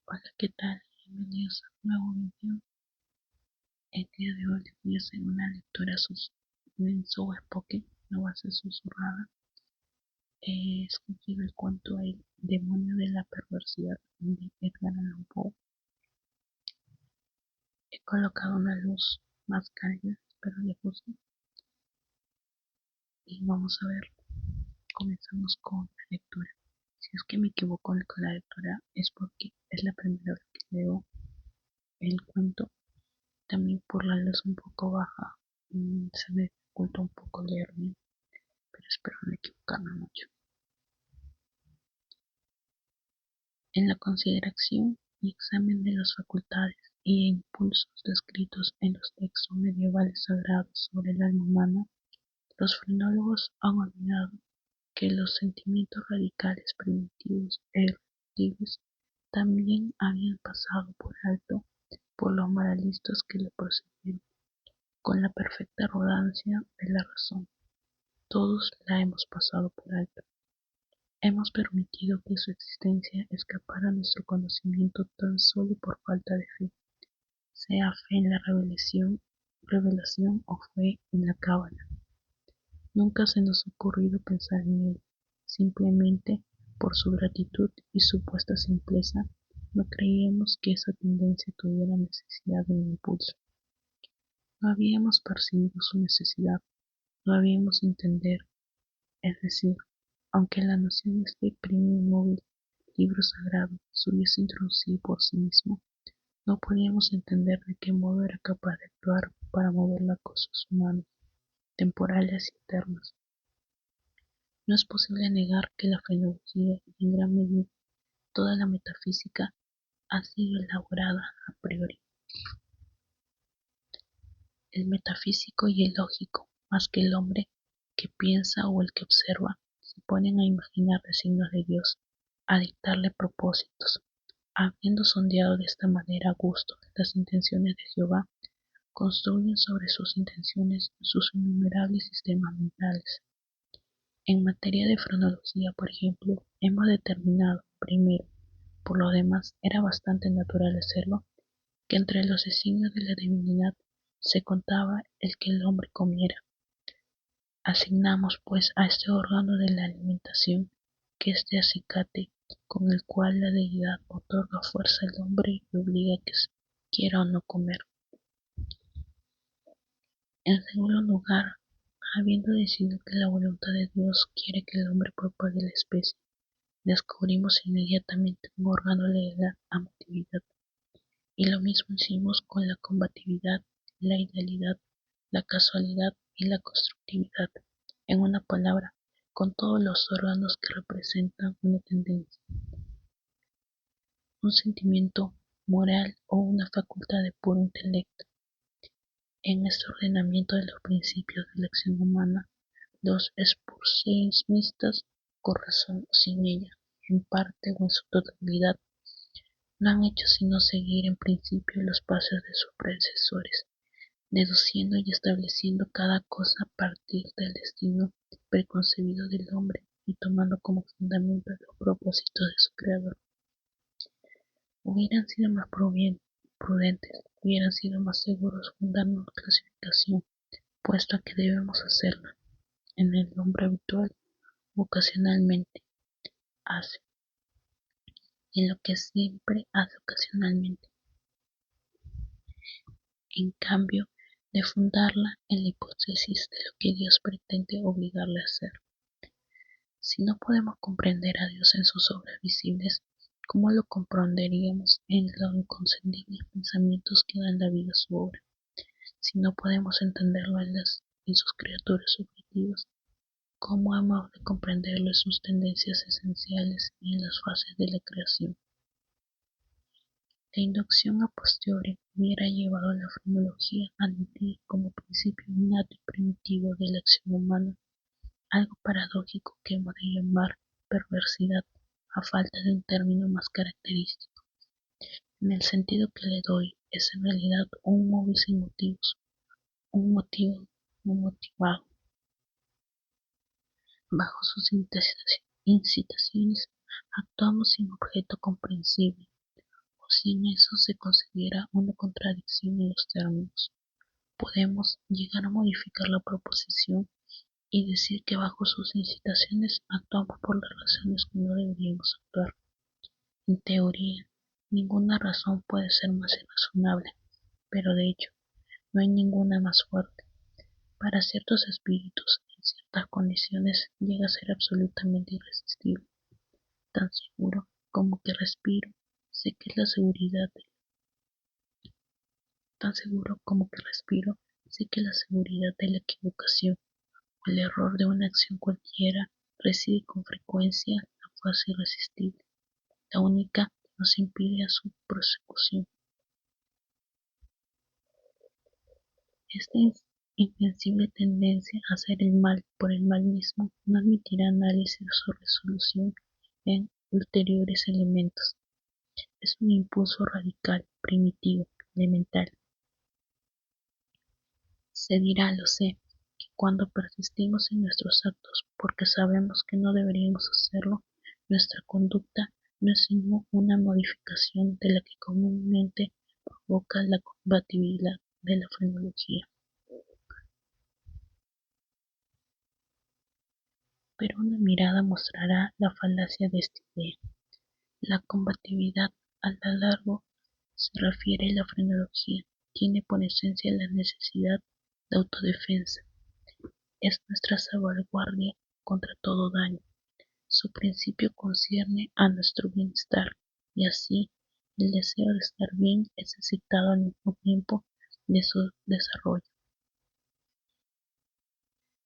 Hola, ¿qué tal? Bienvenidos a un nuevo video. El día de hoy les voy a hacer una lectura en Spoken, no va a ser susurrada. He escogido el cuento El demonio de la perversidad de Edgar Allan Poe. He colocado una luz más cálida, espero les guste. Y vamos a ver, comenzamos con la lectura. Si es que me equivoco con la lectura es porque es la primera vez que leo el cuento. También por la luz un poco baja se me dificulta un poco leer bien, pero espero no equivocarme mucho. En la consideración y examen de las facultades y impulsos descritos en los textos medievales sagrados sobre el alma humana, los frenólogos han olvidado que los sentimientos radicales primitivos e irresistibles también habían pasado por alto por los moralistas que le procedieron, con la perfecta arrogancia de la razón. Todos la hemos pasado por alto. Hemos permitido que su existencia escapara a nuestro conocimiento tan solo por falta de fe, sea fe en la revelación o fe en la cábala. Nunca se nos ha ocurrido pensar en él. Simplemente, por su gratitud y supuesta simpleza, no creíamos que esa tendencia tuviera necesidad de un impulso. No habíamos percibido su necesidad, no habíamos entender. Es decir, aunque la noción de este primo inmóvil libro sagrado se hubiese introducido por sí mismo, no podíamos entender de qué modo era capaz de actuar para mover las cosas humanas, temporales y eternas. No es posible negar que la fenología y en gran medida toda la metafísica ha sido elaborada a priori. El metafísico y el lógico, más que el hombre que piensa o el que observa, se ponen a imaginar designios de Dios, a dictarle propósitos. Habiendo sondeado de esta manera a gusto las intenciones de Jehová, construyen sobre sus intenciones sus innumerables sistemas mentales. En materia de frenología, por ejemplo, hemos determinado, primero, por lo demás era bastante natural hacerlo, que entre los designios de la divinidad se contaba el que el hombre comiera. Asignamos, pues, a este órgano de la alimentación, que este acicate con el cual la deidad otorga fuerza al hombre y obliga a que quiera o no comer. En segundo lugar, habiendo decidido que la voluntad de Dios quiere que el hombre propague la especie, descubrimos inmediatamente un órgano de la amatividad, y lo mismo hicimos con la combatividad, la idealidad, la casualidad y la constructividad. En una palabra, con todos los órganos que representan una tendencia, un sentimiento moral o una facultad de puro intelecto. En este ordenamiento de los principios de la acción humana, los expulsionistas, con razón o sin ella, en parte o en su totalidad, no han hecho sino seguir en principio los pasos de sus predecesores, deduciendo y estableciendo cada cosa a partir del destino preconcebido del hombre y tomando como fundamento los propósitos de su creador. Hubieran sido más prudentes, hubieran sido más seguros fundarnos clasificación, puesto que debemos hacerla en el hombre habitual o ocasionalmente hace, en lo que siempre hace ocasionalmente, en cambio de fundarla en la hipótesis de lo que Dios pretende obligarle a hacer. Si no podemos comprender a Dios en sus obras visibles, ¿cómo lo comprenderíamos en los inconcebibles pensamientos que dan la vida a su obra? Si no podemos entenderlo en sus criaturas subjetivas, ¿cómo hemos de comprenderlo en sus tendencias esenciales y en las fases de la creación? La inducción a posteriori hubiera llevado a la fenomenología a admitir como principio innato y primitivo de la acción humana algo paradójico que hemos de llamar perversidad, a falta de un término más característico. En el sentido que le doy, es en realidad un móvil sin motivos, un motivo no motivado. Bajo sus incitaciones actuamos sin objeto comprensible, Si en eso se considera una contradicción en los términos, podemos llegar a modificar la proposición y decir que bajo sus incitaciones actuamos por las razones que no deberíamos actuar. En teoría, ninguna razón puede ser más irrazonable, pero de hecho, no hay ninguna más fuerte. Para ciertos espíritus, en ciertas condiciones, llega a ser absolutamente irresistible. Tan seguro como que respiro, sé que la seguridad de Tan seguro como que respiro, sé que la seguridad de la equivocación o el error de una acción cualquiera reside con frecuencia en la fuerza irresistible, la única que nos impide a su prosecución. Esta invencible tendencia a hacer el mal por el mal mismo no admitirá análisis o resolución en ulteriores elementos. Es un impulso radical, primitivo, elemental. Se dirá, lo sé, que cuando persistimos en nuestros actos porque sabemos que no deberíamos hacerlo, nuestra conducta no es sino una modificación de la que comúnmente provoca la compatibilidad de la frenología. Pero una mirada mostrará la falacia de esta idea. La combatividad, a lo largo se refiere a la frenología, tiene por esencia la necesidad de autodefensa. Es nuestra salvaguardia contra todo daño. Su principio concierne a nuestro bienestar, y así el deseo de estar bien es excitado al mismo tiempo de su desarrollo.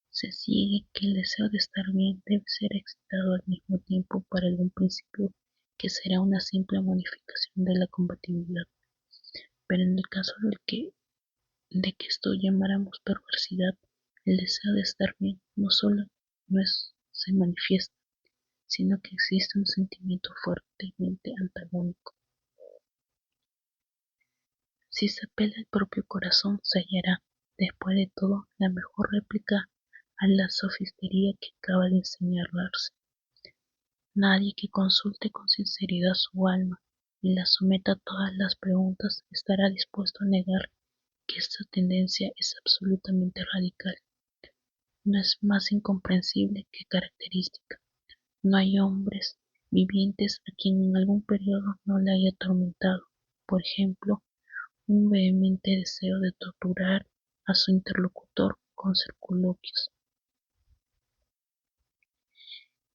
Se sigue que el deseo de estar bien debe ser excitado al mismo tiempo para algún principio que será una simple modificación de la compatibilidad. Pero en el caso de que esto llamáramos perversidad, el deseo de estar bien no solo se manifiesta, sino que existe un sentimiento fuertemente antagónico. Si se apela al propio corazón, se hallará, después de todo, la mejor réplica a la sofistería que acaba de enseñarse. Nadie que consulte con sinceridad su alma y la someta a todas las preguntas estará dispuesto a negar que esta tendencia es absolutamente radical. No es más incomprensible que característica. No hay hombres vivientes a quien en algún periodo no le haya atormentado, por ejemplo, un vehemente deseo de torturar a su interlocutor con circunloquios.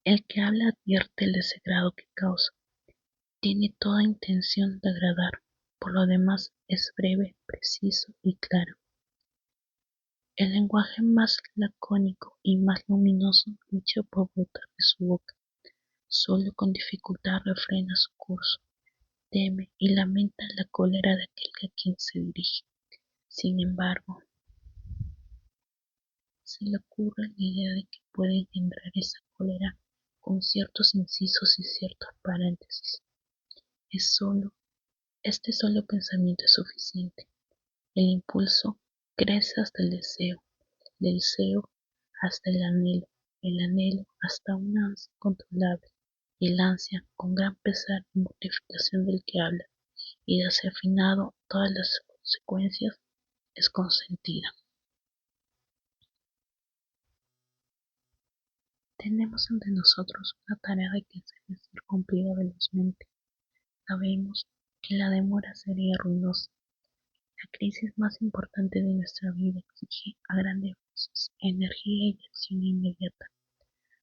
El que habla advierte el desagrado que causa. Tiene toda intención de agradar, por lo demás es breve, preciso y claro. El lenguaje más lacónico y más luminoso lucha por brotar de su boca. Solo con dificultad refrena su curso, teme y lamenta la cólera de aquel a quien se dirige. Sin embargo, se le ocurre la idea de que puede engendrar esa cólera con ciertos incisos y ciertos paréntesis. Este solo pensamiento es suficiente. El impulso crece hasta el deseo hasta el anhelo hasta una ansia incontrolable, y el ansia, con gran pesar y mortificación del que habla, y desafinado todas las consecuencias, es consentida. Tenemos ante nosotros una tarea que debe ser cumplida velozmente. Sabemos que la demora sería ruinosa. La crisis más importante de nuestra vida exige a grandes voces energía y acción inmediata.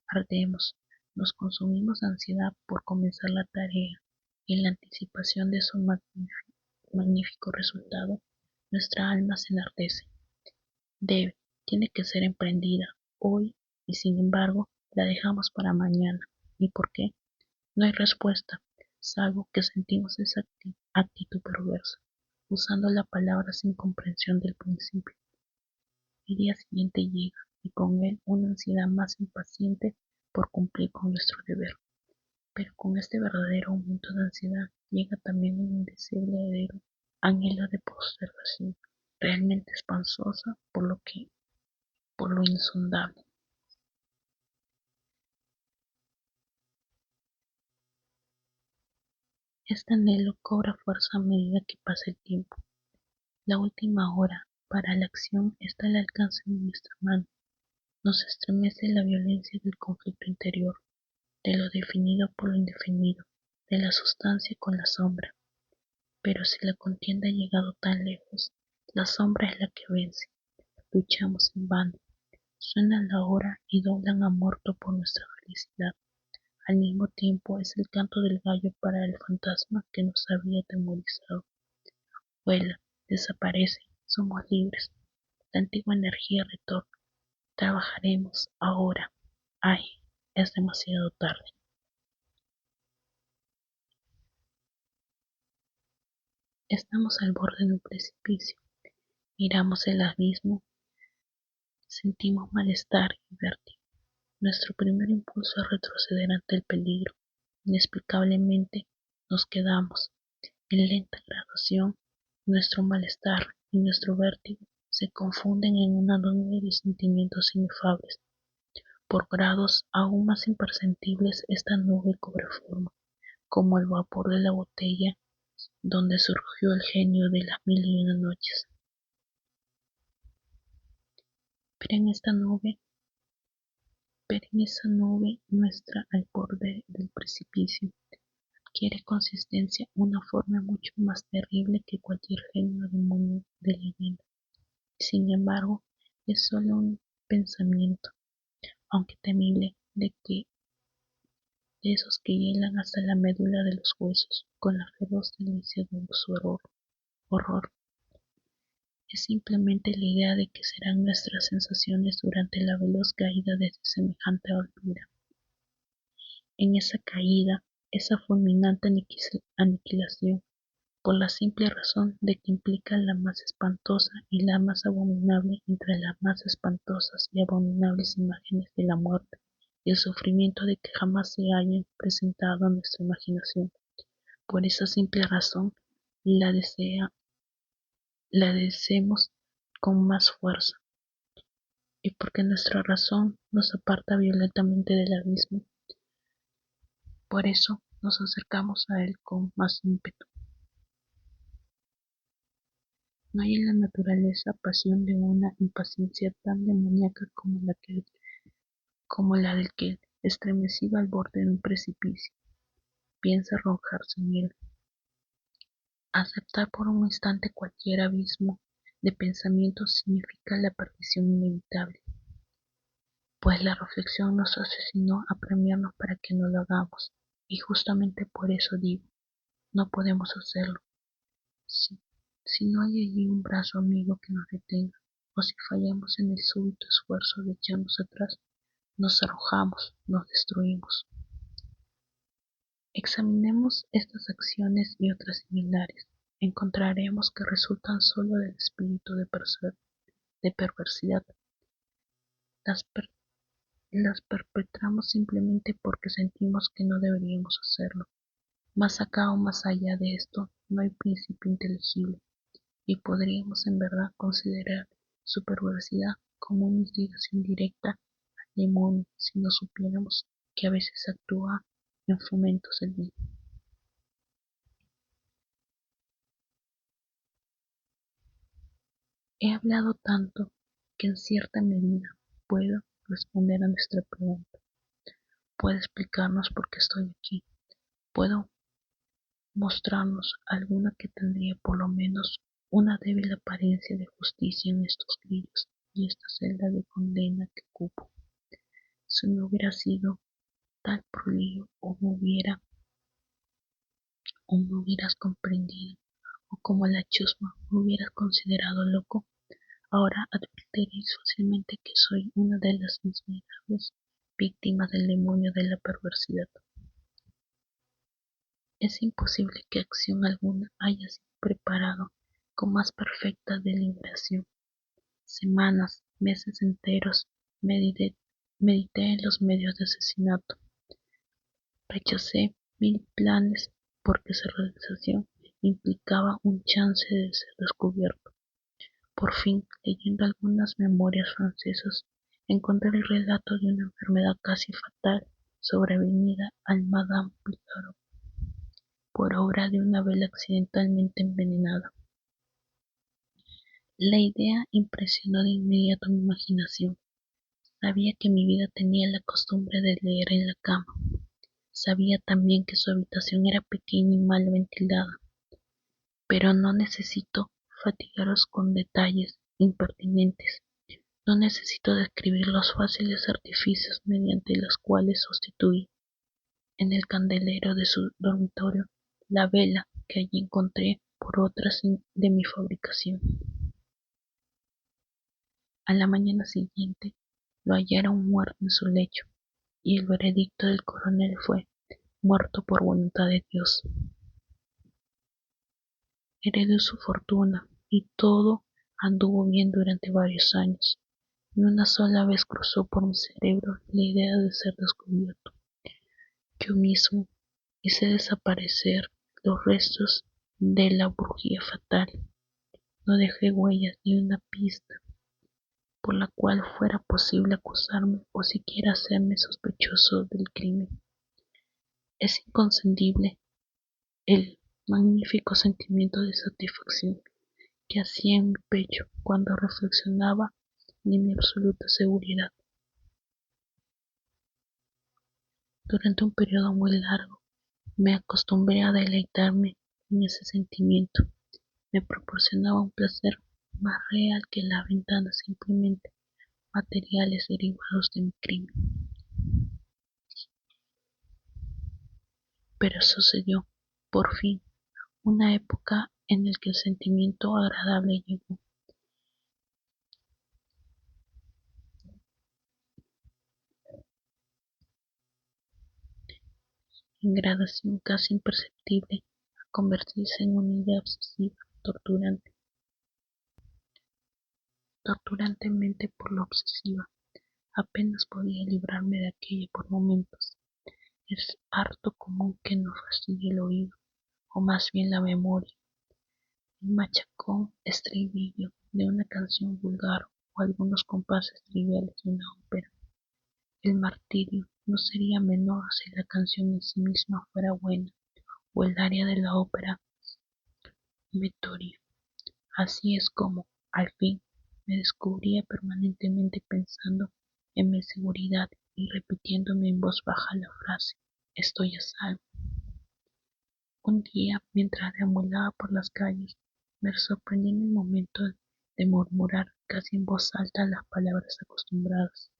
Ardemos, nos consumimos de ansiedad por comenzar la tarea y en la anticipación de su magnífico resultado, nuestra alma se enardece. Tiene que ser emprendida hoy y sin embargo la dejamos para mañana. ¿Y por qué? No hay respuesta, salvo que sentimos esa actitud perversa, usando la palabra sin comprensión del principio. El día siguiente llega y con él una ansiedad más impaciente por cumplir con nuestro deber. Pero con este verdadero aumento de ansiedad llega también un indeseable anhelo de postergación, realmente espantosa por lo insondable. Este anhelo cobra fuerza a medida que pasa el tiempo. La última hora para la acción está al alcance de nuestra mano. Nos estremece la violencia del conflicto interior, de lo definido por lo indefinido, de la sustancia con la sombra. Pero si la contienda ha llegado tan lejos, la sombra es la que vence. Luchamos en vano. Suena la hora y doblan a muerto por nuestra felicidad. Al mismo tiempo es el canto del gallo para el fantasma que nos había atemorizado. Vuela, desaparece, somos libres. La antigua energía retorna. Trabajaremos ahora. Ay, es demasiado tarde. Estamos al borde de un precipicio. Miramos el abismo, sentimos malestar y vértigo. Nuestro primer impulso es retroceder ante el peligro. Inexplicablemente nos quedamos. En lenta graduación, nuestro malestar y nuestro vértigo se confunden en una nube de sentimientos inefables. Por grados aún más imperceptibles, esta nube cobra forma, como el vapor de la botella donde surgió el genio de las mil y una noches. Pero en esa nube nuestra al borde del precipicio adquiere consistencia, una forma mucho más terrible que cualquier genio o demonio de leyenda. Sin embargo, es solo un pensamiento, aunque temible, de esos que hielan hasta la médula de los huesos, con la feroz delicia de su horror. Es simplemente la idea de que serán nuestras sensaciones durante la veloz caída desde semejante altura. En esa caída, esa fulminante aniquilación, por la simple razón de que implica la más espantosa y la más abominable entre las más espantosas y abominables imágenes de la muerte y el sufrimiento de que jamás se hayan presentado a nuestra imaginación. Por esa simple razón, la deseemos con más fuerza, y porque nuestra razón nos aparta violentamente del abismo, por eso nos acercamos a él con más ímpetu. No hay en la naturaleza pasión de una impaciencia tan demoníaca como la del que, estremecido al borde de un precipicio, piensa arrojarse en él. Aceptar por un instante cualquier abismo de pensamiento significa la perdición inevitable, pues la reflexión nos asesinó a premiarnos para que no lo hagamos, y justamente por eso digo, no podemos hacerlo. Si, si no hay allí un brazo amigo que nos detenga, o si fallamos en el súbito esfuerzo de echarnos atrás, nos arrojamos, nos destruimos. Examinemos estas acciones y otras similares. Encontraremos que resultan solo del espíritu de perversidad. Las, per- las perpetramos simplemente porque sentimos que no deberíamos hacerlo. Más acá o más allá de esto no hay principio inteligible, y podríamos en verdad considerar su perversidad como una instigación directa al demonio si no supiéramos que a veces actúa en fomentos del bien. He hablado tanto que en cierta medida puedo responder a nuestra pregunta, puedo explicarnos por qué estoy aquí, puedo mostrarnos alguna que tendría por lo menos una débil apariencia de justicia en estos grillos y esta celda de condena que ocupo. Si no hubiera sido tal prolijo o me hubieras comprendido, o como la chusma me hubieras considerado loco, ahora advertiréis fácilmente que soy una de las miserables víctimas del demonio de la perversidad. Es imposible que acción alguna haya sido preparado con más perfecta deliberación. Semanas, meses enteros, medité en los medios de asesinato. Rechacé mil planes porque su realización implicaba un chance de ser descubierto. Por fin, leyendo algunas memorias francesas, encontré el relato de una enfermedad casi fatal sobrevenida al Madame Picaro. por obra de una vela accidentalmente envenenada. La idea impresionó de inmediato mi imaginación. Sabía que mi vida tenía la costumbre de leer en la cama. Sabía también que su habitación era pequeña y mal ventilada. Pero no necesito fatigaros con detalles impertinentes. No necesito describir los fáciles artificios mediante los cuales sustituí en el candelero de su dormitorio la vela que allí encontré por otras de mi fabricación. A la mañana siguiente lo hallaron muerto en su lecho, y el veredicto del coronel fue: muerto por voluntad de Dios. Heredó su fortuna y todo anduvo bien durante varios años. Ni una sola vez cruzó por mi cerebro la idea de ser descubierto. Yo mismo hice desaparecer los restos de la brujía fatal. No dejé huellas ni una pista por la cual fuera posible acusarme o siquiera hacerme sospechoso del crimen. Es inconcebible el magnífico sentimiento de satisfacción que hacía en mi pecho cuando reflexionaba de mi absoluta seguridad. Durante un periodo muy largo me acostumbré a deleitarme en ese sentimiento. Me proporcionaba un placer más real que la ventana simplemente materiales derivados de mi crimen. Pero sucedió, por fin, una época en la que el sentimiento agradable llegó. En gradación casi imperceptible a convertirse en una idea obsesiva, torturantemente por lo obsesiva. Apenas podía librarme de aquella por momentos. Es harto común que nos fastidie el oído, o más bien la memoria, el machacón estribillo de una canción vulgar o algunos compases triviales de una ópera. El martirio no sería menor si la canción en sí misma fuera buena, o el aria de la ópera Vittorio. Así es como, al fin, me descubría permanentemente pensando en mi seguridad y repitiéndome en voz baja la frase: estoy a salvo. Un día, mientras deambulaba por las calles, me sorprendí en el momento de murmurar casi en voz alta las palabras acostumbradas.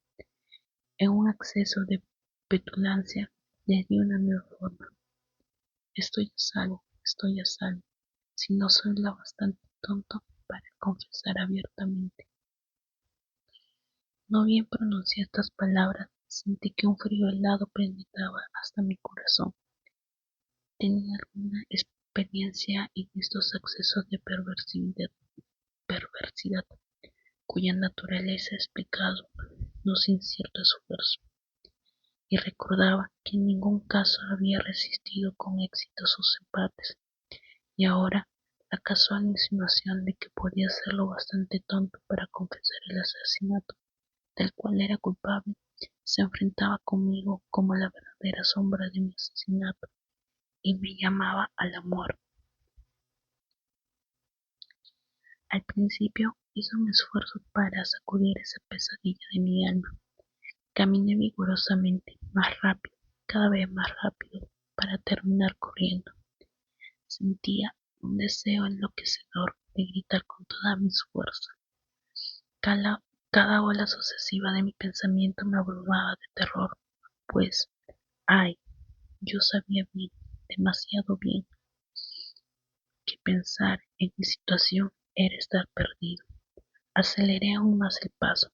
En un acceso de petulancia les di una nueva forma: estoy a salvo, si no soy lo bastante tonto para confesar abiertamente. No bien pronuncié estas palabras, sentí que un frío helado penetraba hasta mi corazón. Tenía alguna experiencia en estos accesos de perversidad, cuya naturaleza es pecado, no sin cierto esfuerzo, y recordaba que en ningún caso había resistido con éxito sus embates, y ahora la casual insinuación de que podía ser lo bastante tonto para confesar el asesinato del cual era culpable se enfrentaba conmigo como la verdadera sombra de mi asesinato y me llamaba a la muerte. Al principio hice un esfuerzo para sacudir esa pesadilla de mi alma. Caminé vigorosamente, más rápido, cada vez más rápido, para terminar corriendo. Sentía un deseo enloquecedor de gritar con todas mis fuerzas. Cada ola sucesiva de mi pensamiento me abrumaba de terror, pues, ay, yo sabía bien, demasiado bien, que pensar en mi situación era estar perdido. Aceleré aún más el paso.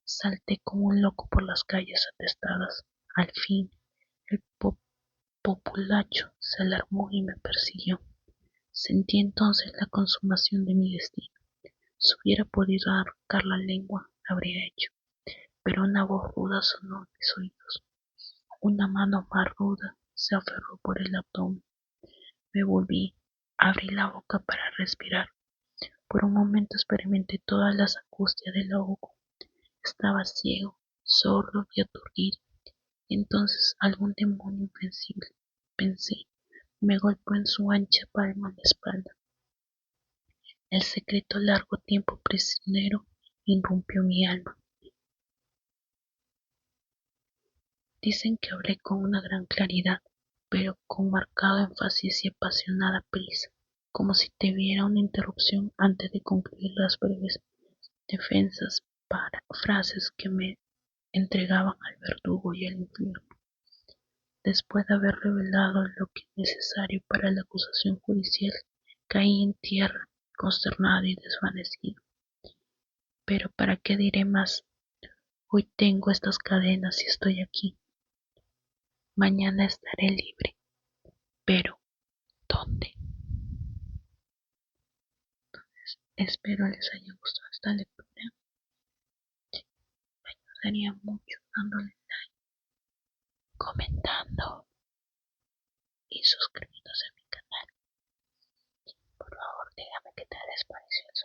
Salté como un loco por las calles atestadas. Al fin, el populacho se alarmó y me persiguió. Sentí entonces la consumación de mi destino. Si hubiera podido arrancar la lengua, lo habría hecho, pero una voz ruda sonó en mis oídos. Una mano más ruda se aferró por el abdomen. Me volví, abrí la boca para respirar. Por un momento experimenté todas las angustias del ahogo. Estaba ciego, sordo y aturdido. Y entonces algún demonio invencible, pensé, me golpeó en su ancha palma en la espalda. El secreto largo tiempo prisionero irrumpió mi alma. Dicen que hablé con una gran claridad, pero con marcado énfasis y apasionada prisa, como si tuviera una interrupción antes de concluir las breves defensas para frases que me entregaban al verdugo y al infierno. Después de haber revelado lo que es necesario para la acusación judicial, caí en tierra, consternado y desvanecido. Pero ¿para qué diré más? Hoy tengo estas cadenas y estoy aquí. Mañana estaré libre. Pero, ¿dónde? Espero les haya gustado esta lectura. Me ayudaría mucho dándole like, comentando y suscribiéndose a mi canal. Por favor, dígame qué tal les pareció el